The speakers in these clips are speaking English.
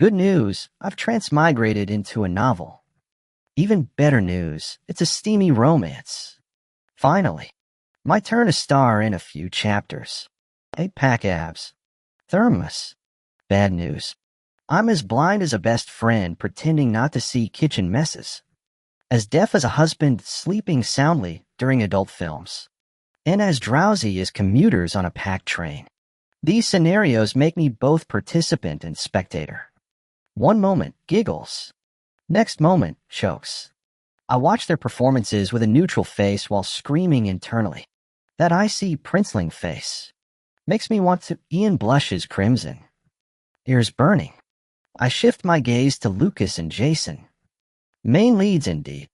Good news, I've transmigrated into a novel. Even better news, it's a steamy romance. Finally, my turn to star in a few chapters. 8-pack abs. Thermos. Bad news. I'm as blind as a best friend pretending not to see kitchen messes. As deaf as a husband sleeping soundly during adult films. And as drowsy as commuters on a packed train. These scenarios make me both participant and spectator. One moment, giggles. Next moment, chokes. I watch their performances with a neutral face while screaming internally. That icy princeling face makes me want to. Ian blushes crimson. Ears burning. I shift my gaze to Lucas and Jason. Main leads indeed.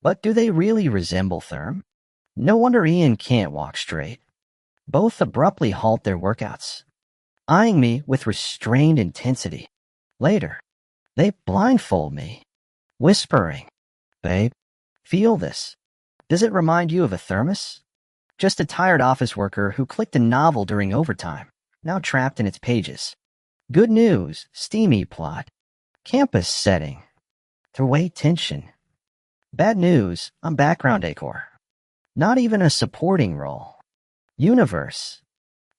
But do they really resemble Therm? No wonder Ian can't walk straight. Both abruptly halt their workouts, eyeing me with restrained intensity. Later, they blindfold me, whispering, "Babe, feel this. Does it remind you of a thermos?" Just a tired office worker who clicked a novel during overtime, now trapped in its pages. Good news, steamy plot. Campus setting. Three-way tension. Bad news, I'm background decor. Not even a supporting role. Universe.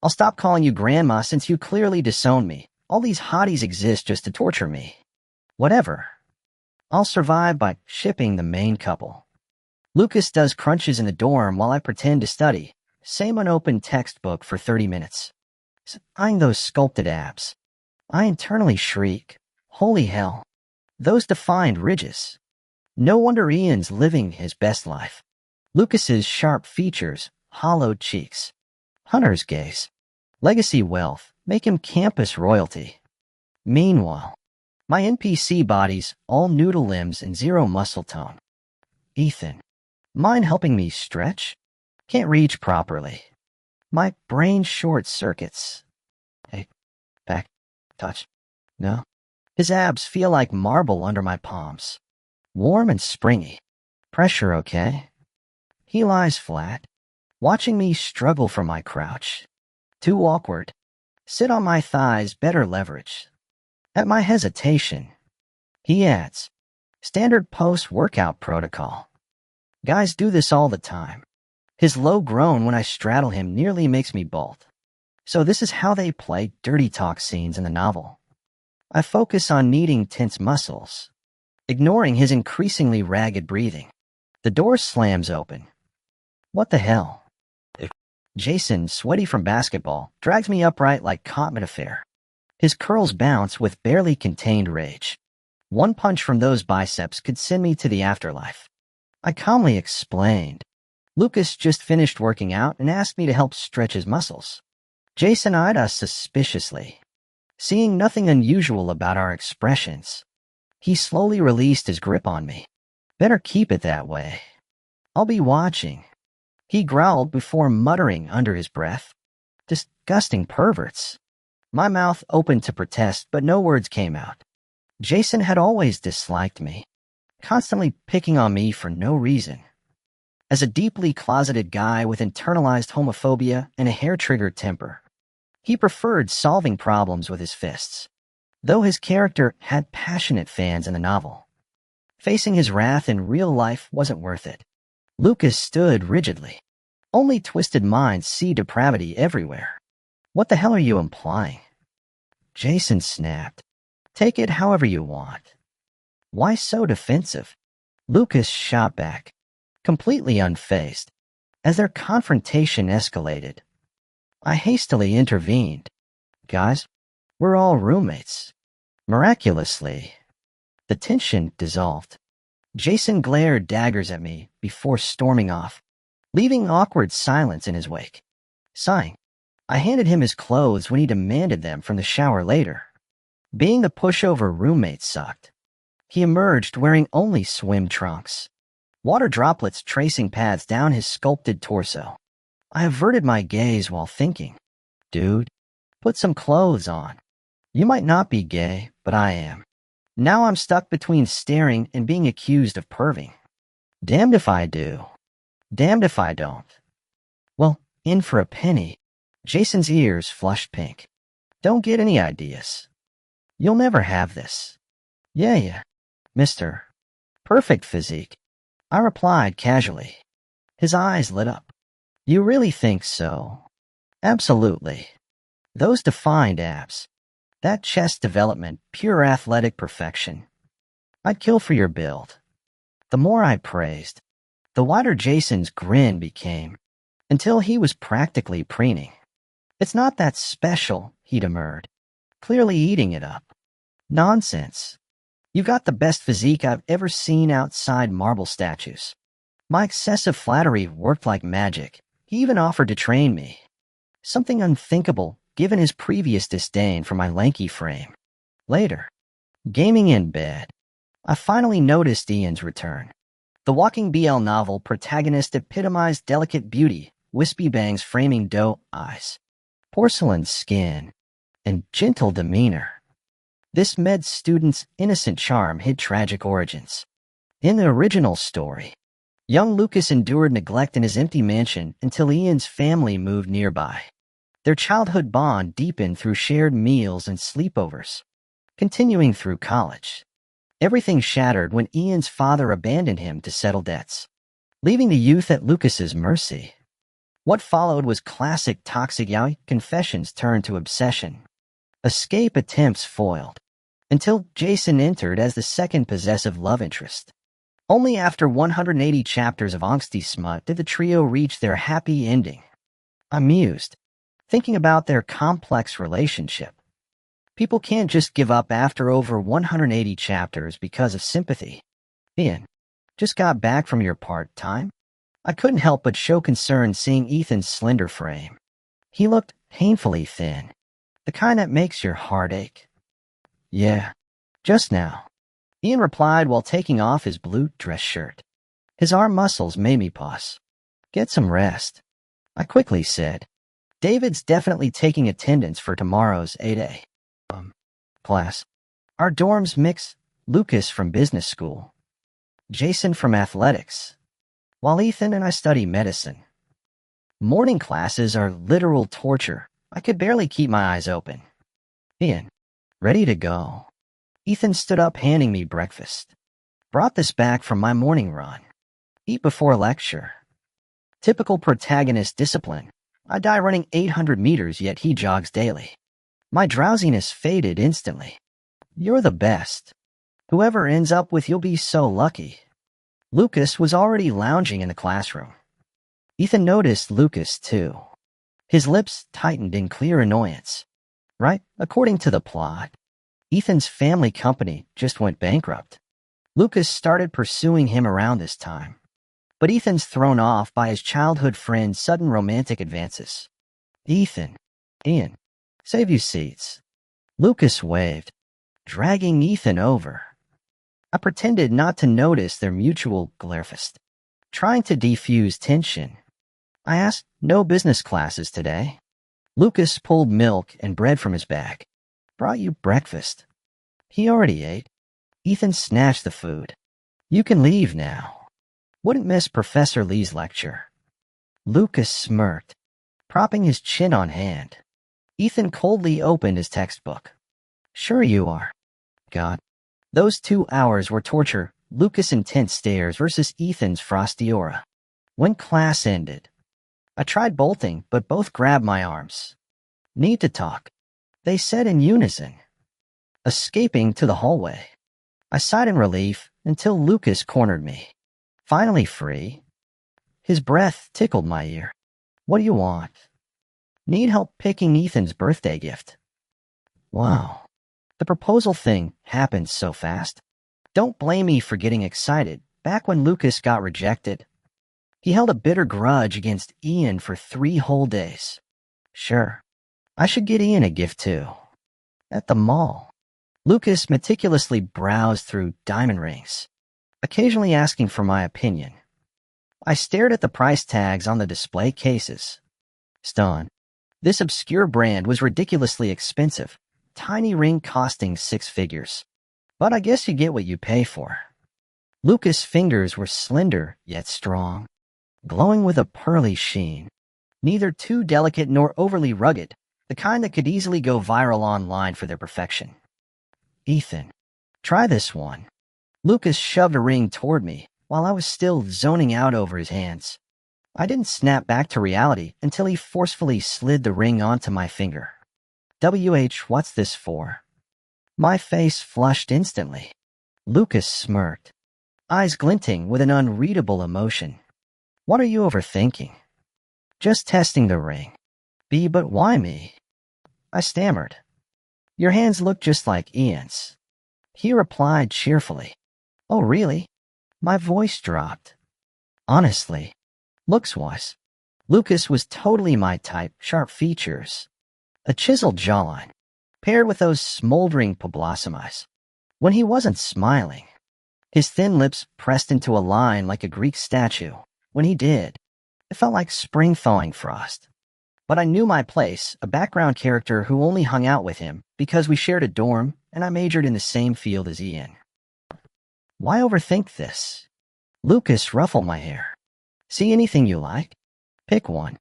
I'll stop calling you grandma since you clearly disown me. All these hotties exist just to torture me. Whatever. I'll survive by shipping the main couple. Lucas does crunches in the dorm while I pretend to study. Same unopened textbook for 30 minutes. Eyeing those sculpted abs. I internally shriek. Holy hell. Those defined ridges. No wonder Ian's living his best life. Lucas's sharp features, hollowed cheeks. Hunter's gaze. Legacy wealth make him campus royalty. Meanwhile, my NPC bodies, all noodle limbs and zero muscle tone. Ethan. Mind helping me stretch? Can't reach properly. My brain short circuits. Hey, back, touch. No. His abs feel like marble under my palms. Warm and springy. Pressure okay? He lies flat, watching me struggle from my crouch. Too awkward. Sit on my thighs, better leverage. At my hesitation, he adds, standard post-workout protocol. Guys do this all the time. His low groan when I straddle him nearly makes me bolt. So this is how they play dirty talk scenes in the novel. I focus on kneading tense muscles, ignoring his increasingly ragged breathing. The door slams open. What the hell? Jason, sweaty from basketball, drags me upright like Cotman affair. His curls bounce with barely contained rage. One punch from those biceps could send me to the afterlife. I calmly explained. Lucas just finished working out and asked me to help stretch his muscles. Jason eyed us suspiciously, seeing nothing unusual about our expressions. He slowly released his grip on me. Better keep it that way. I'll be watching. He growled before muttering under his breath. Disgusting perverts. My mouth opened to protest, but no words came out. Jason had always disliked me, constantly picking on me for no reason. As a deeply closeted guy with internalized homophobia and a hair-triggered temper, he preferred solving problems with his fists, though his character had passionate fans in the novel. Facing his wrath in real life wasn't worth it. Lucas stood rigidly. Only twisted minds see depravity everywhere. What the hell are you implying? Jason snapped. Take it however you want. Why so defensive? Lucas shot back, completely unfazed, as their confrontation escalated. I hastily intervened. Guys, we're all roommates. Miraculously, the tension dissolved. Jason glared daggers at me before storming off, leaving awkward silence in his wake. Sighing, I handed him his clothes when he demanded them from the shower later. Being the pushover roommate sucked. He emerged wearing only swim trunks, water droplets tracing paths down his sculpted torso. I averted my gaze while thinking, dude, put some clothes on. You might not be gay, but I am. Now I'm stuck between staring and being accused of perving. Damned if I do. Damned if I don't. Well, in for a penny. Jason's ears flushed pink. Don't get any ideas. You'll never have this. Yeah, Mr. Perfect Physique, I replied casually. His eyes lit up. You really think so? Absolutely. Those defined abs. That chest development, pure athletic perfection. I'd kill for your build. The more I praised, the wider Jason's grin became, until he was practically preening. It's not that special, he demurred, clearly eating it up. Nonsense. You've got the best physique I've ever seen outside marble statues. My excessive flattery worked like magic. He even offered to train me. Something unthinkable, given his previous disdain for my lanky frame. Later, gaming in bed, I finally noticed Ian's return. The walking BL novel protagonist epitomized delicate beauty, wispy bangs framing doe eyes, porcelain skin, and gentle demeanor. This med student's innocent charm hid tragic origins. In the original story, young Lucas endured neglect in his empty mansion until Ian's family moved nearby. Their childhood bond deepened through shared meals and sleepovers, continuing through college. Everything shattered when Ian's father abandoned him to settle debts, leaving the youth at Lucas's mercy. What followed was classic toxic yaoi confessions turned to obsession. Escape attempts foiled, until Jason entered as the second possessive love interest. Only after 180 chapters of angsty smut did the trio reach their happy ending. I mused, thinking about their complex relationship. People can't just give up after over 180 chapters because of sympathy. Ian, just got back from your part-time? I couldn't help but show concern seeing Ethan's slender frame. He looked painfully thin, the kind that makes your heart ache. Yeah, just now, Ian replied while taking off his blue dress shirt. His arm muscles made me pause. Get some rest, I quickly said. David's definitely taking attendance for tomorrow's 8A class. Our dorms mix Lucas from business school, Jason from athletics, while Ethan and I study medicine. Morning classes are literal torture. I could barely keep my eyes open. Ian, ready to go. Ethan stood up handing me breakfast. Brought this back from my morning run. Eat before lecture. Typical protagonist discipline. I die running 800 meters, yet he jogs daily. My drowsiness faded instantly. You're the best. Whoever ends up with you'll be so lucky. Lucas was already lounging in the classroom. Ethan noticed Lucas, too. His lips tightened in clear annoyance. Right, according to the plot, Ethan's family company just went bankrupt. Lucas started pursuing him around this time, but Ethan's thrown off by his childhood friend's sudden romantic advances. Ian, save you seats. Lucas waved, dragging Ethan over. I pretended not to notice their mutual glarefest, trying to defuse tension. I asked, no business classes today. Lucas pulled milk and bread from his bag. Brought you breakfast. He already ate. Ethan snatched the food. You can leave now. Wouldn't miss Professor Lee's lecture. Lucas smirked, propping his chin on hand. Ethan coldly opened his textbook. Sure you are. God. Those 2 hours were torture. Lucas' intense stares versus Ethan's frosty aura. When class ended, I tried bolting, but both grabbed my arms. Need to talk, they said in unison. Escaping to the hallway, I sighed in relief until Lucas cornered me. Finally free. His breath tickled my ear. What do you want? Need help picking Ethan's birthday gift. Wow. The proposal thing happened so fast. Don't blame me for getting excited. Back when Lucas got rejected, he held a bitter grudge against Ian for 3 whole days. Sure, I should get Ian a gift too. At the mall, Lucas meticulously browsed through diamond rings, occasionally asking for my opinion. I stared at the price tags on the display cases. Stunned. This obscure brand was ridiculously expensive, tiny ring costing 6 figures. But I guess you get what you pay for. Lucas' fingers were slender yet strong, glowing with a pearly sheen, neither too delicate nor overly rugged, the kind that could easily go viral online for their perfection. Ethan, try this one. Lucas shoved a ring toward me while I was still zoning out over his hands. I didn't snap back to reality until he forcefully slid the ring onto my finger. What's this for? My face flushed instantly. Lucas smirked, eyes glinting with an unreadable emotion. What are you overthinking? Just testing the ring. But why me? I stammered. Your hands look just like Ian's. He replied cheerfully. Oh, really? My voice dropped. Honestly, looks-wise, Lucas was totally my type, sharp features, a chiseled jawline, paired with those smoldering blossom eyes. When he wasn't smiling, his thin lips pressed into a line like a Greek statue. When he did, it felt like spring thawing frost. But I knew my place, a background character who only hung out with him because we shared a dorm and I majored in the same field as Ian. Why overthink this? Lucas ruffled my hair. See anything you like? Pick one.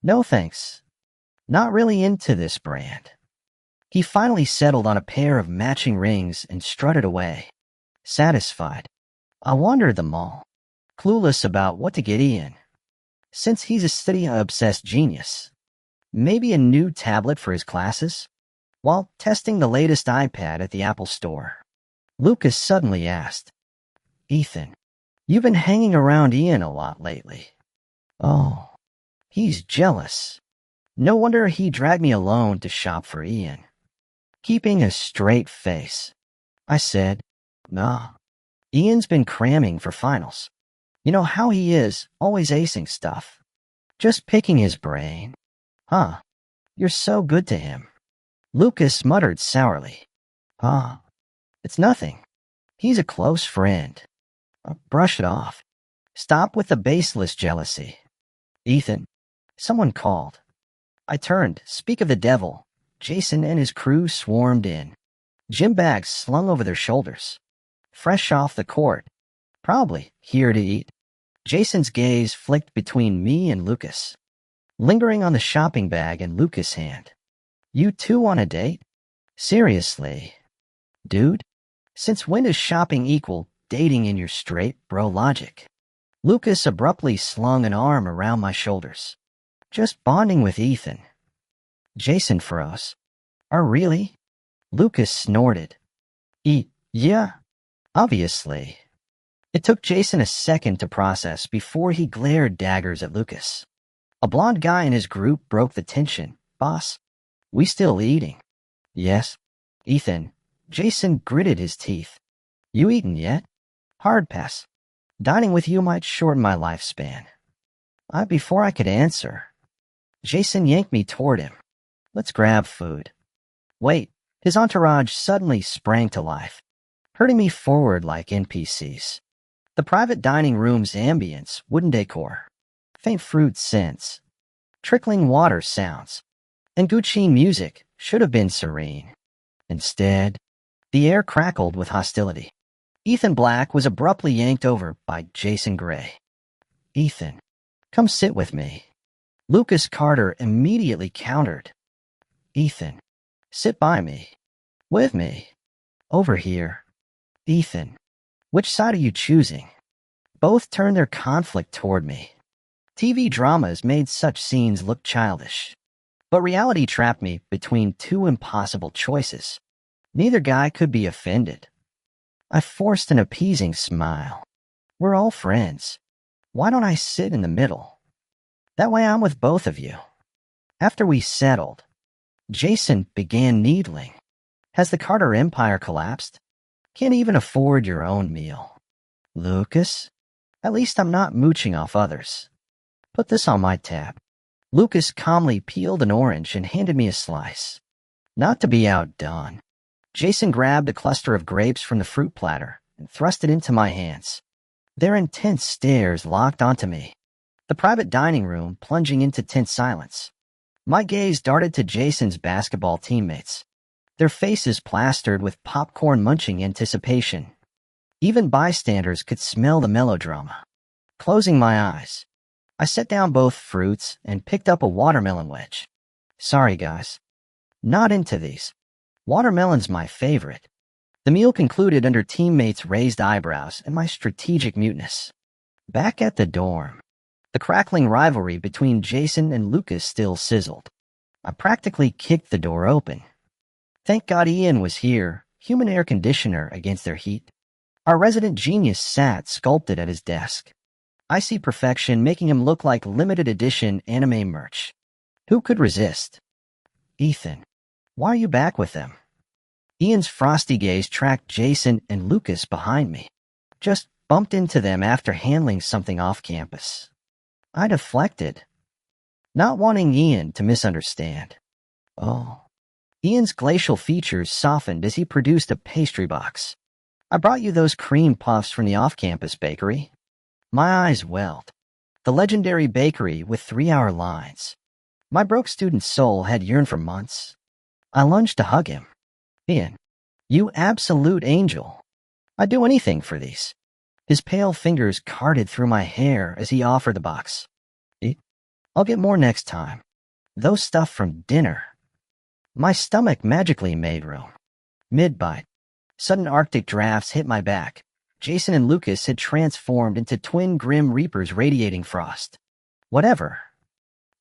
No thanks. Not really into this brand. He finally settled on a pair of matching rings and strutted away. Satisfied, I wandered the mall, clueless about what to get Ian. Since he's a study-obsessed genius, maybe a new tablet for his classes? While testing the latest iPad at the Apple Store, Lucas suddenly asked, Ethan, you've been hanging around Ian a lot lately. Oh, he's jealous. No wonder he dragged me alone to shop for Ian. Keeping a straight face, I said, Nah, Ian's been cramming for finals. You know how he is, always acing stuff. Just picking his brain. Huh, you're so good to him. Lucas muttered sourly. It's nothing. He's a close friend. Brush it off. Stop with the baseless jealousy. Ethan, someone called. I turned. Speak of the devil. Jason and his crew swarmed in, gym bags slung over their shoulders. Fresh off the court. Probably here to eat. Jason's gaze flicked between me and Lucas, lingering on the shopping bag in Lucas' hand. You two on a date? Seriously? Dude? Since when does shopping equal dating in your straight bro logic? Lucas abruptly slung an arm around my shoulders. Just bonding with Ethan. Jason froze. Oh, really? Lucas snorted. Yeah, obviously. It took Jason a second to process before he glared daggers at Lucas. A blonde guy in his group broke the tension. Boss, we still eating? Yes. Ethan. Jason gritted his teeth. You eaten yet? Hard pass. Dining with you might shorten my lifespan. Before I could answer, Jason yanked me toward him. Let's grab food. Wait, his entourage suddenly sprang to life, herding me forward like NPCs. The private dining room's ambience, wooden decor, faint fruit scents, trickling water sounds, and Gucci music should have been serene. Instead, the air crackled with hostility. Ethan Black was abruptly yanked over by Jason Gray. Ethan, come sit with me. Lucas Carter immediately countered. Ethan, sit by me. With me. Over here. Ethan, which side are you choosing? Both turned their conflict toward me. TV dramas made such scenes look childish, but reality trapped me between two impossible choices. Neither guy could be offended. I forced an appeasing smile. We're all friends. Why don't I sit in the middle? That way I'm with both of you. After we settled, Jason began needling. Has the Carter Empire collapsed? Can't even afford your own meal. Lucas? At least I'm not mooching off others. Put this on my tab. Lucas calmly peeled an orange and handed me a slice. Not to be outdone, Jason grabbed a cluster of grapes from the fruit platter and thrust it into my hands. Their intense stares locked onto me, the private dining room plunging into tense silence. My gaze darted to Jason's basketball teammates, their faces plastered with popcorn-munching anticipation. Even bystanders could smell the melodrama. Closing my eyes, I set down both fruits and picked up a watermelon wedge. Sorry, guys. Not into these. Watermelon's my favorite. The meal concluded under teammates' raised eyebrows and my strategic muteness. Back at the dorm, the crackling rivalry between Jason and Lucas still sizzled. I practically kicked the door open. Thank God Ian was here, human air conditioner against their heat. Our resident genius sat sculpted at his desk. Icy perfection making him look like limited edition anime merch. Who could resist? Ethan, why are you back with them? Ian's frosty gaze tracked Jason and Lucas behind me. Just bumped into them after handling something off campus. I deflected, not wanting Ian to misunderstand. Oh. Ian's glacial features softened as he produced a pastry box. I brought you those cream puffs from the off-campus bakery. My eyes welled. The legendary bakery with 3-hour lines. My broke student's soul had yearned for months. I lunged to hug him. Ian, you absolute angel. I'd do anything for these. His pale fingers carted through my hair as he offered the box. I'll get more next time. Those stuff from dinner. My stomach magically made room. Mid-bite. Sudden Arctic drafts hit my back. Jason and Lucas had transformed into twin grim reapers radiating frost. Whatever.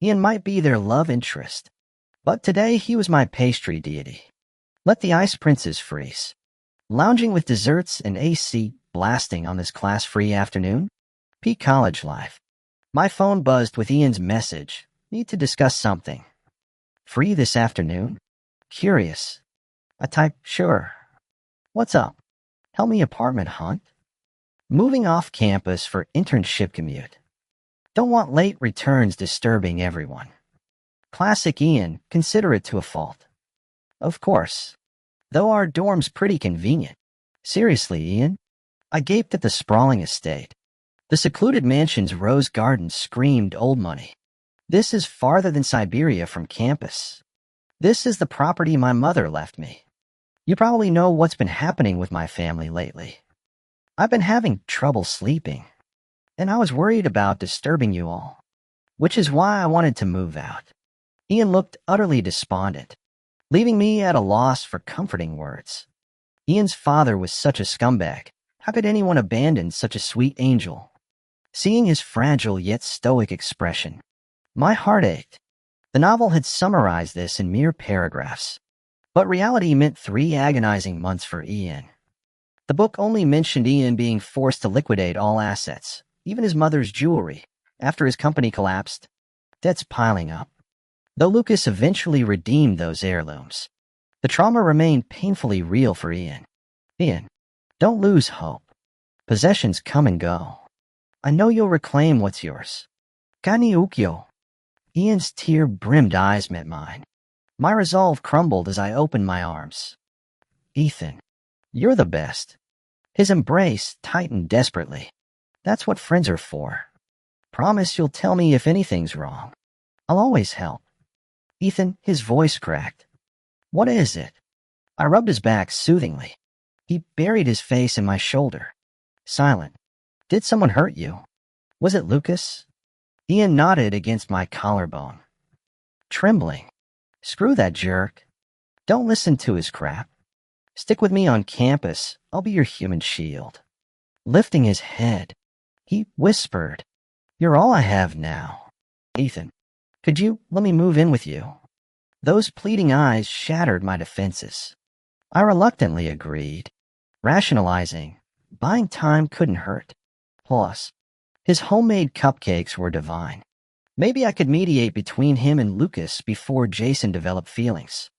Ian might be their love interest, but today he was my pastry deity. Let the ice princes freeze. Lounging with desserts and AC blasting on this class-free afternoon? Peak college life. My phone buzzed with Ian's message. Need to discuss something. Free this afternoon? Curious. I typed, sure. What's up? Help me apartment hunt? Moving off campus for internship commute. Don't want late returns disturbing everyone. Classic Ian, considerate to a fault. Of course. Though our dorm's pretty convenient. Seriously, Ian? I gaped at the sprawling estate. The secluded mansion's rose garden screamed old money. This is farther than Siberia from campus. This is the property my mother left me. You probably know what's been happening with my family lately. I've been having trouble sleeping, and I was worried about disturbing you all, which is why I wanted to move out. Ian looked utterly despondent, leaving me at a loss for comforting words. Ian's father was such a scumbag. How could anyone abandon such a sweet angel? Seeing his fragile yet stoic expression, my heart ached. The novel had summarized this in mere paragraphs, but reality meant 3 agonizing months for Ian. The book only mentioned Ian being forced to liquidate all assets, even his mother's jewelry, after his company collapsed. Debts piling up. Though Lucas eventually redeemed those heirlooms, the trauma remained painfully real for Ian. Ian, don't lose hope. Possessions come and go. I know you'll reclaim what's yours. Kani ukyo. Ian's tear-brimmed eyes met mine. My resolve crumbled as I opened my arms. Ethan, you're the best. His embrace tightened desperately. That's what friends are for. Promise you'll tell me if anything's wrong. I'll always help. Ethan, his voice cracked. What is it? I rubbed his back soothingly. He buried his face in my shoulder. Silent. Did someone hurt you? Was it Lucas? Ian nodded against my collarbone. Trembling. Screw that jerk. Don't listen to his crap. Stick with me on campus. I'll be your human shield. Lifting his head, he whispered, You're all I have now. Ethan, could you let me move in with you? Those pleading eyes shattered my defenses. I reluctantly agreed, rationalizing. Buying time couldn't hurt. Plus, his homemade cupcakes were divine. Maybe I could mediate between him and Lucas before Jason developed feelings.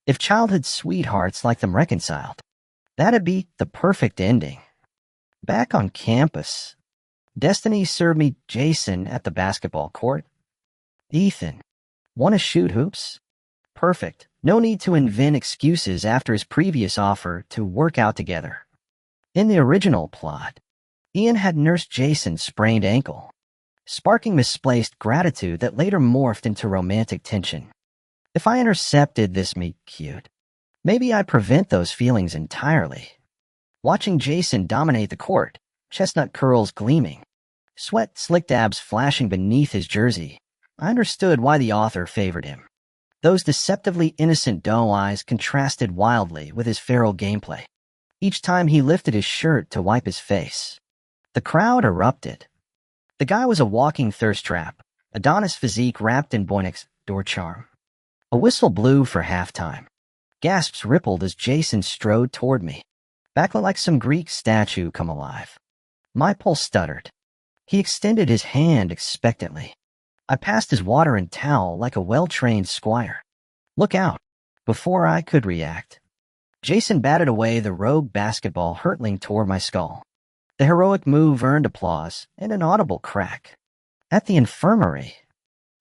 If childhood sweethearts like them reconciled, that'd be the perfect ending. Back on campus, destiny served me Jason at the basketball court. Ethan, want to shoot hoops? Perfect. No need to invent excuses after his previous offer to work out together. In the original plot, Ian had nursed Jason's sprained ankle, sparking misplaced gratitude that later morphed into romantic tension. If I intercepted this meet-cute, maybe I'd prevent those feelings entirely. Watching Jason dominate the court, chestnut curls gleaming, sweat-slicked abs flashing beneath his jersey, I understood why the author favored him. Those deceptively innocent doe eyes contrasted wildly with his feral gameplay. each time he lifted his shirt to wipe his face. The crowd erupted. The guy was a walking thirst trap, Adonis physique wrapped in Boynix door charm. A whistle blew for halftime. Gasps rippled as Jason strode toward me, backlit like some Greek statue come alive. My pulse stuttered. He extended his hand expectantly. I passed his water and towel like a well-trained squire. Look out! Before I could react, Jason batted away the rogue basketball hurtling toward my skull. The heroic move earned applause and an audible crack. At the infirmary,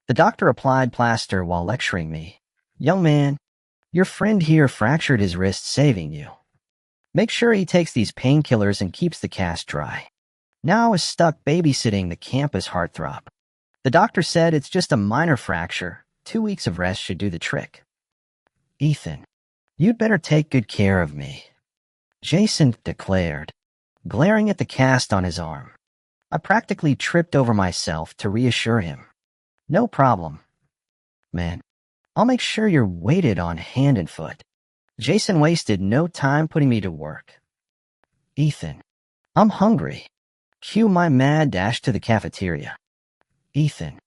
the doctor applied plaster while lecturing me. Young man, your friend here fractured his wrist saving you. Make sure he takes these painkillers and keeps the cast dry. Now I was stuck babysitting the campus heartthrob. The doctor said it's just a minor fracture. 2 weeks of rest should do the trick. Ethan, you'd better take good care of me, Jason declared, glaring at the cast on his arm. I practically tripped over myself to reassure him. No problem, man. I'll make sure you're weighted on hand and foot. Jason wasted no time putting me to work. Ethan, I'm hungry. Cue my mad dash to the cafeteria. Ethan,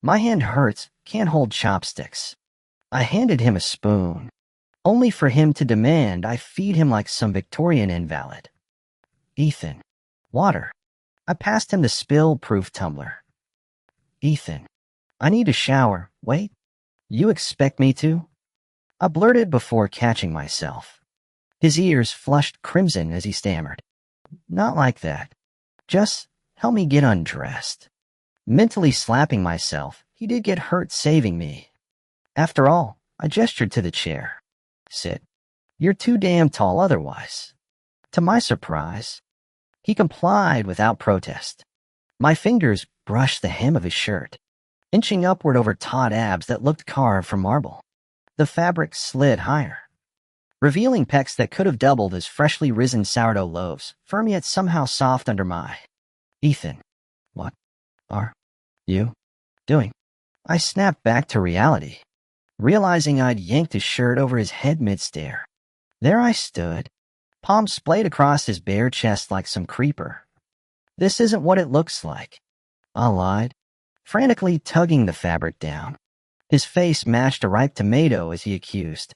my hand hurts, can't hold chopsticks. I handed him a spoon, only for him to demand I feed him like some Victorian invalid. Ethan, water. I passed him the spill-proof tumbler. Ethan, I need a shower. Wait, you expect me to? I blurted before catching myself. His ears flushed crimson as he stammered. Not like that. Just help me get undressed. Mentally slapping myself, he did get hurt saving me. After all, I gestured to the chair. Sit. You're too damn tall otherwise. To my surprise, he complied without protest. My fingers brushed the hem of his shirt, inching upward over taut abs that looked carved from marble. The fabric slid higher, revealing pecs that could have doubled as freshly risen sourdough loaves, firm yet somehow soft under my. Ethan, what are you doing? I snapped back to reality, realizing I'd yanked his shirt over his head mid-stare. There I stood, palms splayed across his bare chest like some creeper. This isn't what it looks like, I lied, frantically tugging the fabric down. His face mashed a ripe tomato as he accused.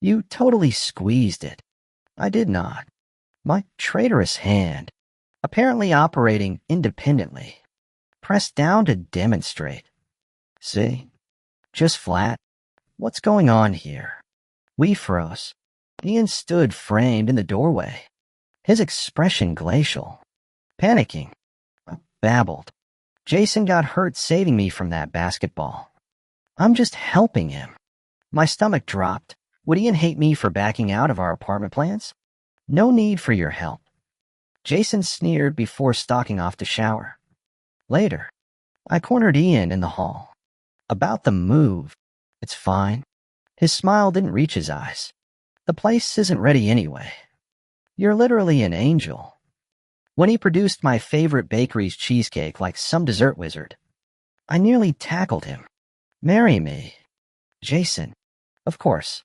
You totally squeezed it. I did not. My traitorous hand, apparently operating independently, pressed down to demonstrate. See? Just flat. What's going on here? We froze. Ian stood framed in the doorway, his expression glacial. Panicking. I babbled. Jason got hurt saving me from that basketball. I'm just helping him. My stomach dropped. Would Ian hate me for backing out of our apartment plans? No need for your help. Jason sneered before stalking off to shower. Later, I cornered Ian in the hall. About the move. It's fine. His smile didn't reach his eyes. The place isn't ready anyway. You're literally an angel. When he produced my favorite bakery's cheesecake like some dessert wizard, I nearly tackled him. Marry me. Jason, of course,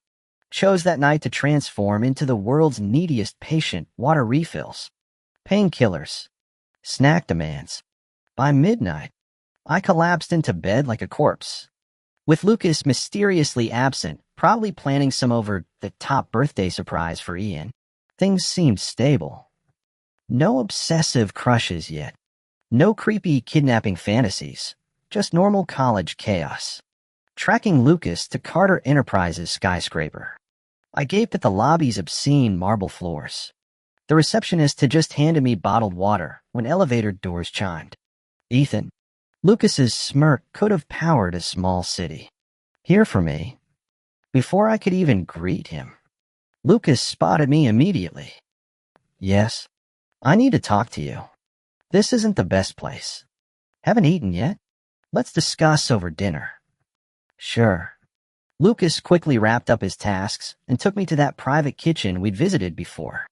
chose that night to transform into the world's neediest patient. Water refills, painkillers, snack demands. By midnight, I collapsed into bed like a corpse. With Lucas mysteriously absent, probably planning some over-the-top birthday surprise for Ian, things seemed stable. No obsessive crushes yet. No creepy kidnapping fantasies. Just normal college chaos. Tracking Lucas to Carter Enterprises skyscraper. I gaped at the lobby's obscene marble floors. The receptionist had just handed me bottled water when elevator doors chimed. Ethan. Lucas's smirk could have powered a small city. Here for me. Before I could even greet him, Lucas spotted me immediately. Yes, I need to talk to you. This isn't the best place. Haven't eaten yet? Let's discuss over dinner. Sure. Lucas quickly wrapped up his tasks and took me to that private kitchen we'd visited before.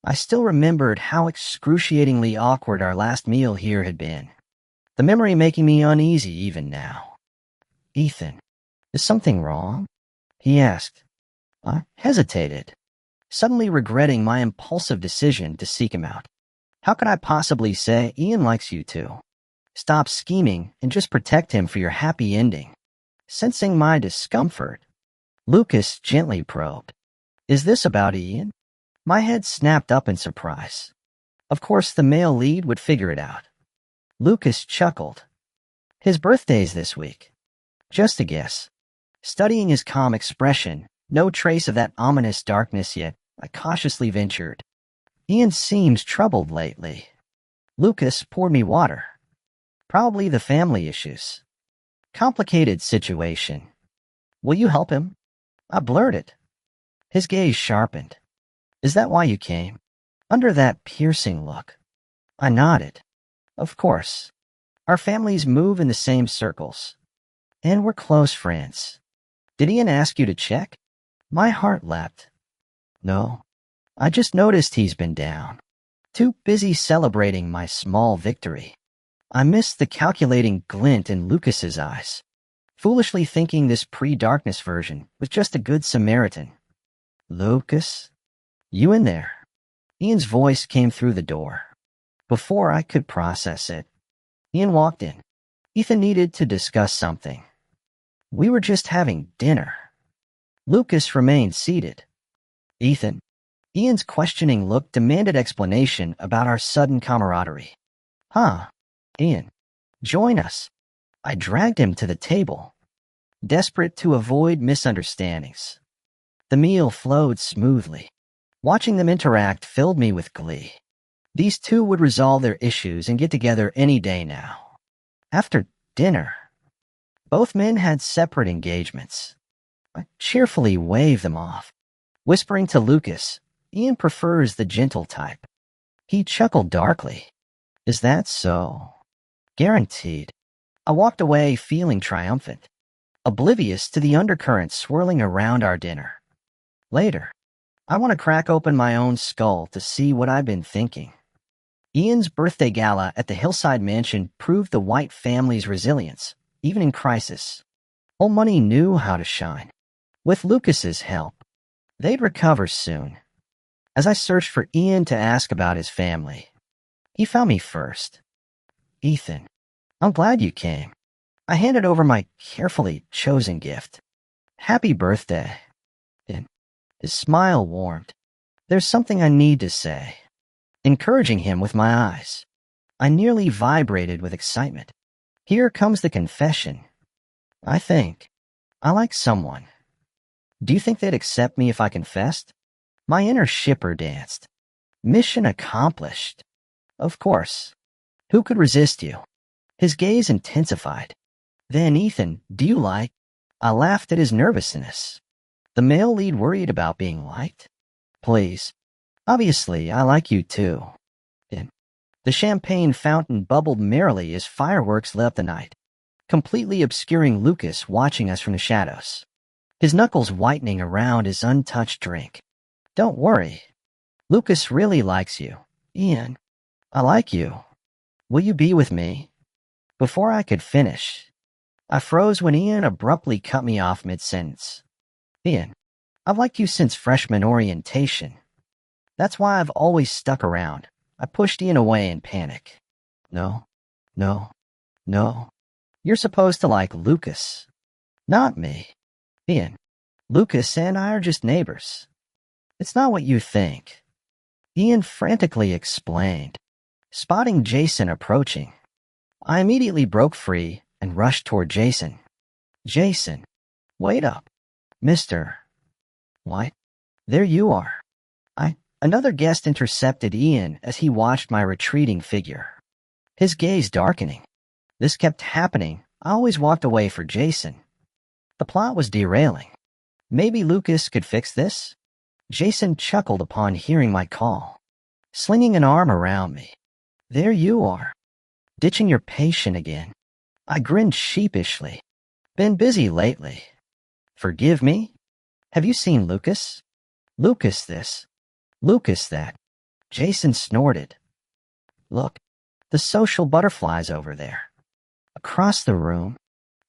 I still remembered how excruciatingly awkward our last meal here had been, the memory making me uneasy even now. Ethan, is something wrong? He asked. I hesitated. suddenly regretting my impulsive decision to seek him out. How could I possibly say Ian likes you too? Stop scheming and just protect him for your happy ending. Sensing my discomfort, Lucas gently probed. Is this about Ian? My head snapped up in surprise. Of course the male lead would figure it out. Lucas chuckled. His birthday's this week. Just a guess. Studying his calm expression, no trace of that ominous darkness yet, I cautiously ventured. Ian seems troubled lately. Lucas poured me water. Probably the family issues. Complicated situation. Will you help him? I blurted. His gaze sharpened. Is that why you came? Under that piercing look. I nodded. Of course. Our families move in the same circles. And we're close friends. Did Ian ask you to check? My heart leapt. No. I just noticed he's been down. Too busy celebrating my small victory. I missed the calculating glint in Lucas's eyes, foolishly thinking this pre-darkness version was just a good Samaritan. Lucas? You in there? Ian's voice came through the door. Before I could process it, Ian walked in. Ethan needed to discuss something. We were just having dinner. Lucas remained seated. Ethan? Ian's questioning look demanded explanation about our sudden camaraderie. Huh? Ian, join us. I dragged him to the table, desperate to avoid misunderstandings. The meal flowed smoothly. Watching them interact filled me with glee. These two would resolve their issues and get together any day now. After dinner, both men had separate engagements. I cheerfully waved them off, whispering to Lucas, Ian prefers the gentle type. He chuckled darkly. Is that so? Guaranteed. I walked away feeling triumphant, oblivious to the undercurrents swirling around our dinner. Later, I want to crack open my own skull to see what I've been thinking. Ian's birthday gala at the Hillside Mansion proved the White family's resilience, even in crisis. Old Money knew how to shine. With Lucas's help, they'd recover soon. As I searched for Ian to ask about his family, he found me first. Ethan, I'm glad you came. I handed over my carefully chosen gift. Happy birthday. And his smile warmed. There's something I need to say. Encouraging him with my eyes. I nearly vibrated with excitement. Here comes the confession. I think I like someone. Do you think they'd accept me if I confessed? My inner shipper danced. Mission accomplished. Of course. Who could resist you? His gaze intensified. Then, Ethan, do you like? I laughed at his nervousness. The male lead worried about being liked? Please. Obviously, I like you too. And the champagne fountain bubbled merrily as fireworks lit up the night, completely obscuring Lucas watching us from the shadows, his knuckles whitening around his untouched drink. Don't worry. Lucas really likes you. Ian, I like you. Will you be with me? Before I could finish, I froze when Ian abruptly cut me off mid-sentence. Ian, I've liked you since freshman orientation. That's why I've always stuck around. I pushed Ian away in panic. No, no, no. You're supposed to like Lucas, not me. Ian, Lucas and I are just neighbors. It's not what you think. Ian frantically explained, spotting Jason approaching. I immediately broke free and rushed toward Jason. Jason, wait up. Mister. What? There you are. Another guest intercepted Ian as he watched my retreating figure, his gaze darkening. This kept happening. I always walked away for Jason. The plot was derailing. Maybe Lucas could fix this? Jason chuckled upon hearing my call, slinging an arm around me. There you are, ditching your patient again. I grinned sheepishly. Been busy lately. Forgive me? Have you seen Lucas? Lucas this. Lucas that. Jason snorted. Look, the social butterflies over there. Across the room,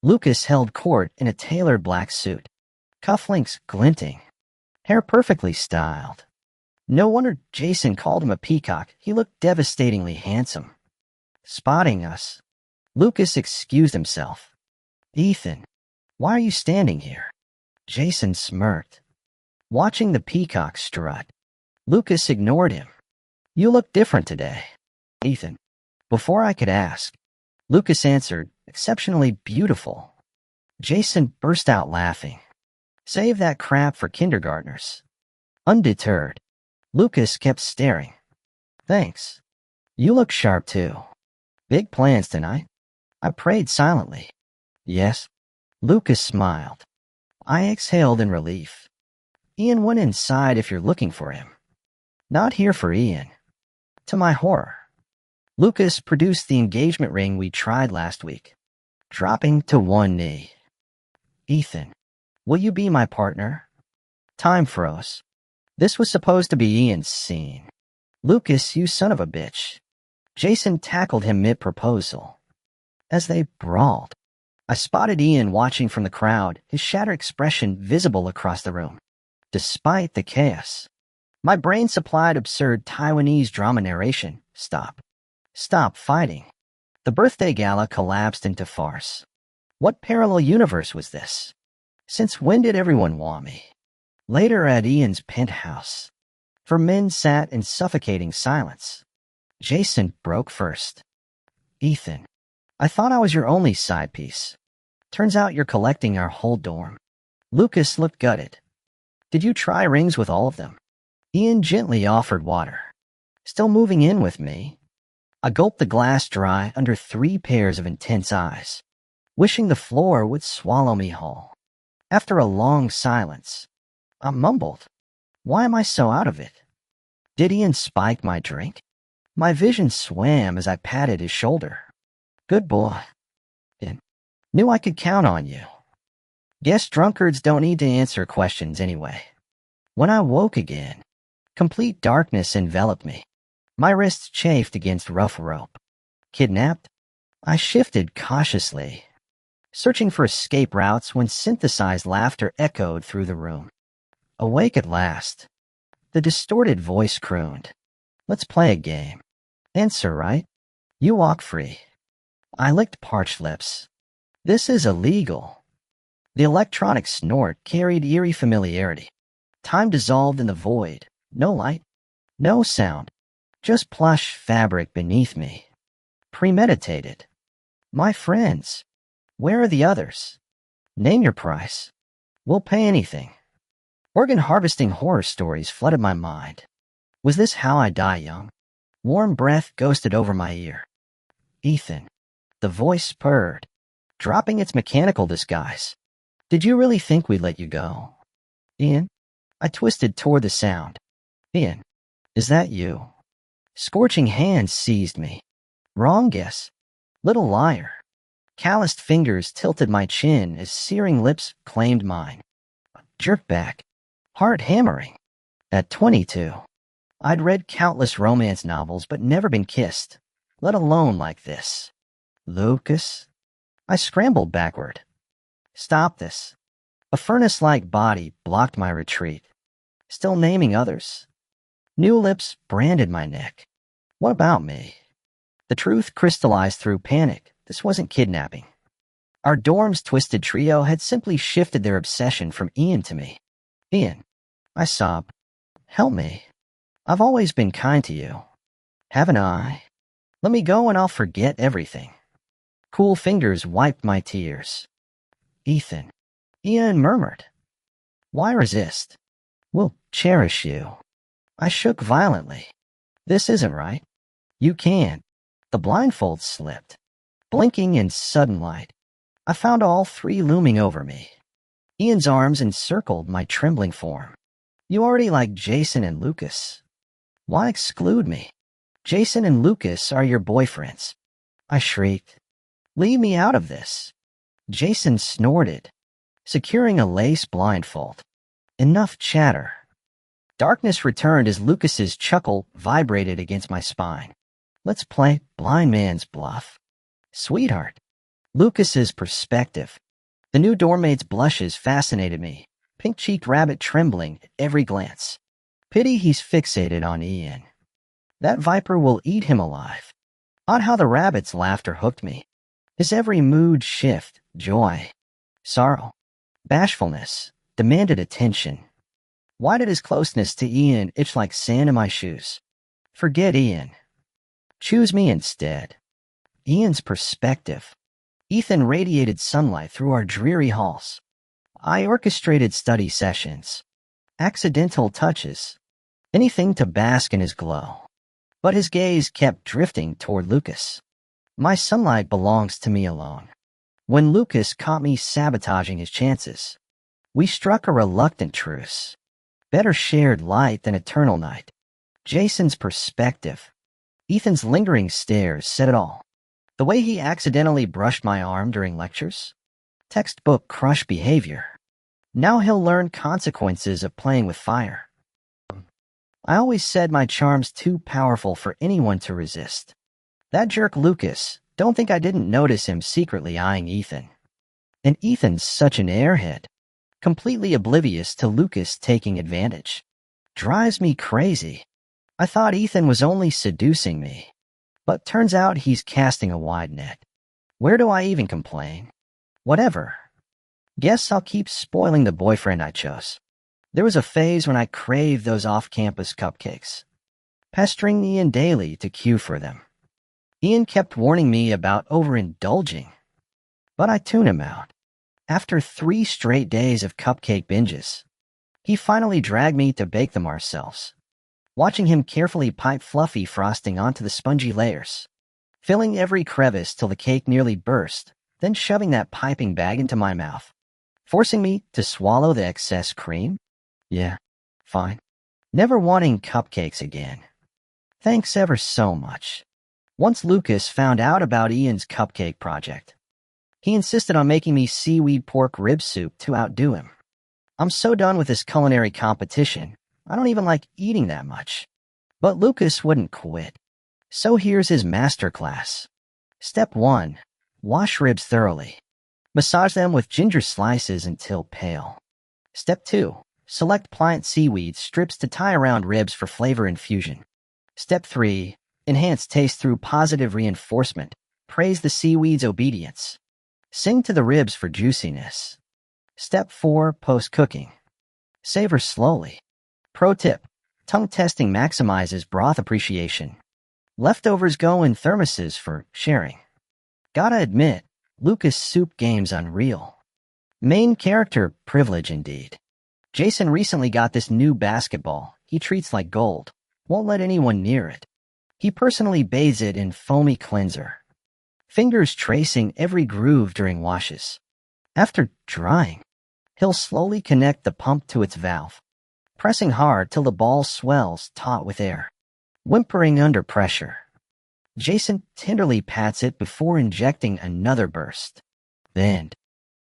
Lucas held court in a tailored black suit, cufflinks glinting, hair perfectly styled. No wonder Jason called him a peacock. He looked devastatingly handsome. Spotting us, Lucas excused himself. Ethan, why are you standing here? Jason smirked. Watching the peacock strut, Lucas ignored him. You look different today, Ethan. Before I could ask, Lucas answered, exceptionally beautiful. Jason burst out laughing. Save that crap for kindergartners. Undeterred, Lucas kept staring. Thanks. You look sharp too. Big plans tonight? I prayed silently. Yes. Lucas smiled. I exhaled in relief. Ian went inside if you're looking for him. Not here for Ian. To my horror, Lucas produced the engagement ring we tried last week, dropping to one knee. Ethan, will you be my partner? Time froze. This was supposed to be Ian's scene. Lucas, you son of a bitch. Jason tackled him mid-proposal. As they brawled, I spotted Ian watching from the crowd, his shattered expression visible across the room. Despite the chaos, my brain supplied absurd Taiwanese drama narration. Stop. Stop fighting. The birthday gala collapsed into farce. What parallel universe was this? Since when did everyone want me? Later at Ian's penthouse, for men sat in suffocating silence. Jason broke first. Ethan, I thought I was your only side piece. Turns out you're collecting our whole dorm. Lucas looked gutted. Did you try rings with all of them? Ian gently offered water. Still moving in with me? I gulped the glass dry under 3 pairs of intense eyes, wishing the floor would swallow me whole. After a long silence, I mumbled, why am I so out of it? Did Ian spike my drink? My vision swam as I patted his shoulder. Good boy. And knew I could count on you. Guess drunkards don't need to answer questions anyway. When I woke again, complete darkness enveloped me. My wrists chafed against rough rope. Kidnapped? I shifted cautiously, searching for escape routes when synthesized laughter echoed through the room. Awake at last, the distorted voice crooned. Let's play a game. Answer right. You walk free. I licked parched lips. This is illegal. The electronic snort carried eerie familiarity. Time dissolved in the void. No light, no sound. Just plush fabric beneath me. Premeditated. My friends. Where are the others? Name your price. We'll pay anything. Organ harvesting horror stories flooded my mind. Was this how I die young? Warm breath ghosted over my ear. Ethan. The voice purred, dropping its mechanical disguise. Did you really think we'd let you go? Ian? I twisted toward the sound. Ian, is that you? Scorching hands seized me. Wrong guess. Little liar. Calloused fingers tilted my chin as searing lips claimed mine. Jerk back. Heart hammering. At 22, I'd read countless romance novels but never been kissed, let alone like this. Lucas? I scrambled backward. Stop this. A furnace-like body blocked my retreat. Still naming others. New lips branded my neck. What about me? The truth crystallized through panic. This wasn't kidnapping. Our dorm's twisted trio had simply shifted their obsession from Ian to me. Ian, I sobbed. Help me. I've always been kind to you. Haven't I? Let me go and I'll forget everything. Cool fingers wiped my tears. Ethan, Ian murmured. Why resist? We'll cherish you. I shook violently. This isn't right. You can't. The blindfold slipped. Blinking in sudden light, I found all 3 looming over me. Ian's arms encircled my trembling form. You already like Jason and Lucas. Why exclude me? Jason and Lucas are your boyfriends. I shrieked. Leave me out of this. Jason snorted, securing a lace blindfold. Enough chatter. Darkness returned as Lucas's chuckle vibrated against my spine. Let's play blind man's bluff. Sweetheart. Lucas's perspective. The new doormate's blushes fascinated me, pink-cheeked rabbit trembling at every glance. Pity he's fixated on Ian. That viper will eat him alive. Odd how the rabbit's laughter hooked me. His every mood shift, joy, sorrow, bashfulness, demanded attention. Why did his closeness to Ian itch like sand in my shoes? Forget Ian. Choose me instead. Ian's perspective. Ethan radiated sunlight through our dreary halls. I orchestrated study sessions. Accidental touches. Anything to bask in his glow. But his gaze kept drifting toward Lucas. My sunlight belongs to me alone. When Lucas caught me sabotaging his chances, we struck a reluctant truce. Better shared light than eternal night. Jason's perspective. Ethan's lingering stares said it all. The way he accidentally brushed my arm during lectures. Textbook crush behavior. Now he'll learn consequences of playing with fire. I always said my charm's too powerful for anyone to resist. That jerk Lucas, don't think I didn't notice him secretly eyeing Ethan. And Ethan's such an airhead. Completely oblivious to Lucas taking advantage. Drives me crazy. I thought Ethan was only seducing me. But turns out he's casting a wide net. Where do I even complain? Whatever. Guess I'll keep spoiling the boyfriend I chose. There was a phase when I craved those off-campus cupcakes. Pestering Ian daily to queue for them. Ian kept warning me about overindulging. But I tuned him out. After 3 straight days of cupcake binges, he finally dragged me to bake them ourselves. Watching him carefully pipe fluffy frosting onto the spongy layers, filling every crevice till the cake nearly burst, then shoving that piping bag into my mouth, forcing me to swallow the excess cream? Yeah, fine. Never wanting cupcakes again. Thanks ever so much. Once Lucas found out about Ian's cupcake project, he insisted on making me seaweed pork rib soup to outdo him. I'm so done with this culinary competition, I don't even like eating that much. But Lucas wouldn't quit. So here's his masterclass. Step 1. Wash ribs thoroughly. Massage them with ginger slices until pale. Step 2. Select pliant seaweed strips to tie around ribs for flavor infusion. Step 3. Enhance taste through positive reinforcement. Praise the seaweed's obedience. Sing to the ribs for juiciness. Step 4. Post-cooking. Savor slowly. Pro tip. Tongue testing maximizes broth appreciation. Leftovers go in thermoses for sharing. Gotta admit, Lucas' soup game's unreal. Main character privilege indeed. Jason recently got this new basketball he treats like gold. Won't let anyone near it. He personally bathes it in foamy cleanser. Fingers tracing every groove during washes. After drying, he'll slowly connect the pump to its valve, pressing hard till the ball swells taut with air, whimpering under pressure. Jason tenderly pats it before injecting another burst. Then,